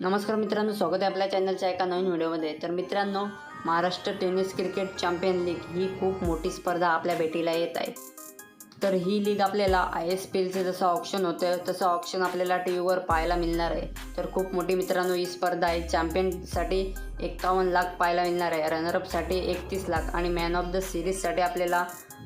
नमस्कार मित्रांनो, स्वागत आहे आपल्या चॅनलच्या एका नवीन व्हिडिओमध्ये। तर मित्रांनो, Maharashtra tennis cricket champion league ही खूप मोठी स्पर्धा आपल्या भेटीला येत आहे। तर ही लीग आपल्याला ISPLचे जसं ऑप्शन होतं तसं ऑप्शन आपल्याला टीव्हीवर पाहायला मिळणार आहे। तर खूप मोठी मित्रांनो ही स्पर्धा आहे। चॅम्पियनसाठी 51 लाख पाहायला मिळणार आहे, रनरअपसाठी 31 लाख आणि मॅन ऑफ द सिरीजसाठी आपल्याला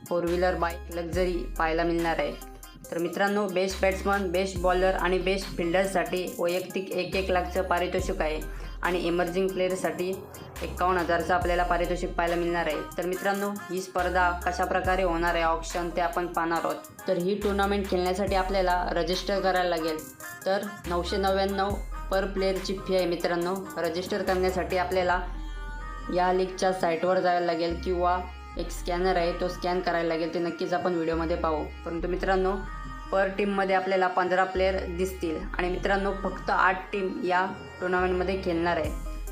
4 व्हीलर बाईक लक्झरी पाहायला मिळणार आहे। तर मित्रांनो, बेस्ट बॅट्समन, बेस्ट बॉलर आणि बेस्ट फिल्डरसाठी वैयक्तिक 1-1 लाखचं पारितोषिक आहे आणि इमर्जिंग प्लेयरसाठी 51,000चं आपल्याला पारितोषिक पाहायला मिळणार आहे। तर मित्रांनो, ही स्पर्धा कशाप्रकारे होणार आहे ऑप्शन ते आपण पाहणार आहोत। तर ही टुर्नामेंट खेळण्यासाठी आपल्याला रजिस्टर करायला लागेल। तर 999 पर प्लेयरची फी आहे मित्रांनो। रजिस्टर करण्यासाठी आपल्याला या लीगच्या साईटवर जायला लागेल किंवा एक स्कॅनर आहे तो स्कॅन करायला लागेल, ते नक्कीच आपण व्हिडिओमध्ये पाहू। परंतु मित्रांनो, पर टीममध्ये आपल्याला 15 प्लेयर दिसतील आणि मित्रांनो फक्त 8 टीम या टुर्नामेंटमध्ये खेळणार आहे।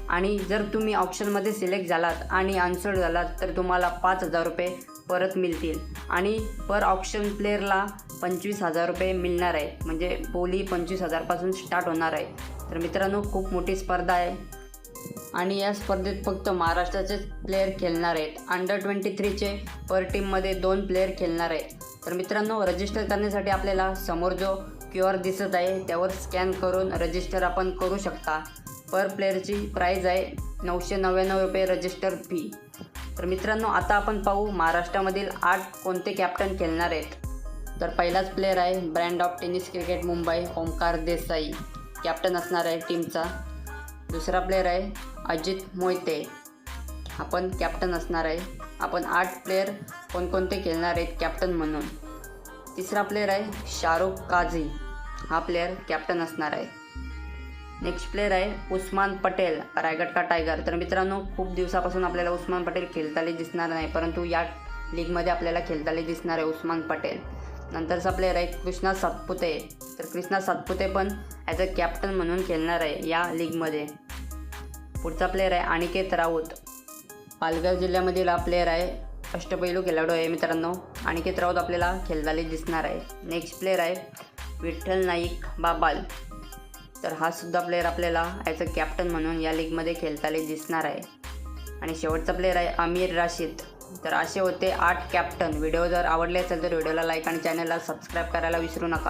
आणि जर तुम्ही ऑप्शनमध्ये सिलेक्ट झालात आणि आन्सर्ड झालात तर तुम्हाला 5,000 रुपये परत मिळतील आणि पर ऑप्शन प्लेयरला 25,000 रुपये मिळणार आहे, म्हणजे बोली 25,000पासून स्टार्ट होणार आहे। तर मित्रांनो, खूप मोठी स्पर्धा आहे आणि या स्पर्धेत फक्त महाराष्ट्राचेच प्लेयर खेळणार आहेत। अंडर 23चे पर टीममध्ये 2 प्लेयर खेळणार आहेत। तर मित्रांनो, रजिस्टर करण्यासाठी आपल्याला समोर जो QR दिसत आहे त्यावर स्कॅन करून रजिस्टर आपण करू शकता। पर प्लेयरची प्राईज आहे 999 रुपये रजिस्टर फी। तर मित्रांनो, आता आपण पाहू महाराष्ट्रामधील 8 कोणते कॅप्टन खेळणार आहेत। तर पहिलाच प्लेयर आहे brand of tennis cricket Mumbai, Omkar Desai captain असणार आहे टीमचा। दुसरा प्लेयर आहे अजित मोहिते, आपण कॅप्टन असणार आहे। आपण 8 प्लेयर कोणकोणते खेळणार आहेत कॅप्टन म्हणून। तिसरा प्लेयर आहे शाहरुख काझी, हा प्लेयर कॅप्टन असणार आहे। नेक्स्ट प्लेयर आहे उस्मान पटेल, रायगड का टायगर। तर मित्रांनो, खूप दिवसापासून आपल्याला उस्मान पटेल खेळताना दिसणार नाही, परंतु या लीगमध्ये आपल्याला खेळताना दिसणार आहे उस्मान पटेल। नंतरचा प्लेयर आहे कृष्णा सातपुते, तर कृष्णा सातपुते पण ॲज अ कॅप्टन म्हणून खेळणार आहे या लीगमध्ये। पुढचा प्लेयर आहे अनिकेत राऊत, पालघर जिल्ह्यामधील हा प्लेयर आहे, अष्टपैलू खेळाडू आहे मित्रांनो। अनिकेत राऊत आपल्याला खेळताना दिसणार आहे। नेक्स्ट प्लेयर आहे विठ्ठल नाईक बाबाल, तर हा सुद्धा प्लेयर आपल्याला ॲज अ कॅप्टन म्हणून या लीगमध्ये खेळताना दिसणार आहे। आणि शेवटचा प्लेयर आहे आमिर राशीद। तर असे होते 8 कॅप्टन। व्हिडिओ जर आवडले असेल तर व्हिडिओला लाईक आणि चॅनलला सबस्क्राईब करायला विसरू नका।